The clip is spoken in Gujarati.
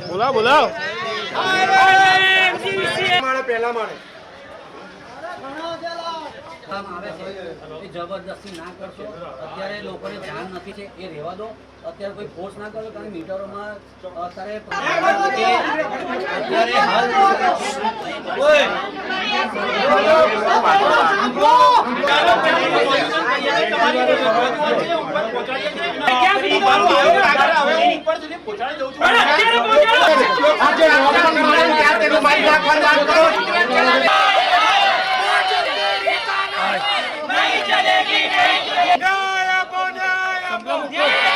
બોલાવો બોલાવો પહેલા માળે જબરદસ્તી ના કરશો. અત્યારે લોકોને જાણ નથી છે એ રહેવા દો. અત્યારે કોઈ ફોર્સ ના કરો કારણ મીટરોમાં અત્યારે नहीं चलेगी, नहीं चलेगी।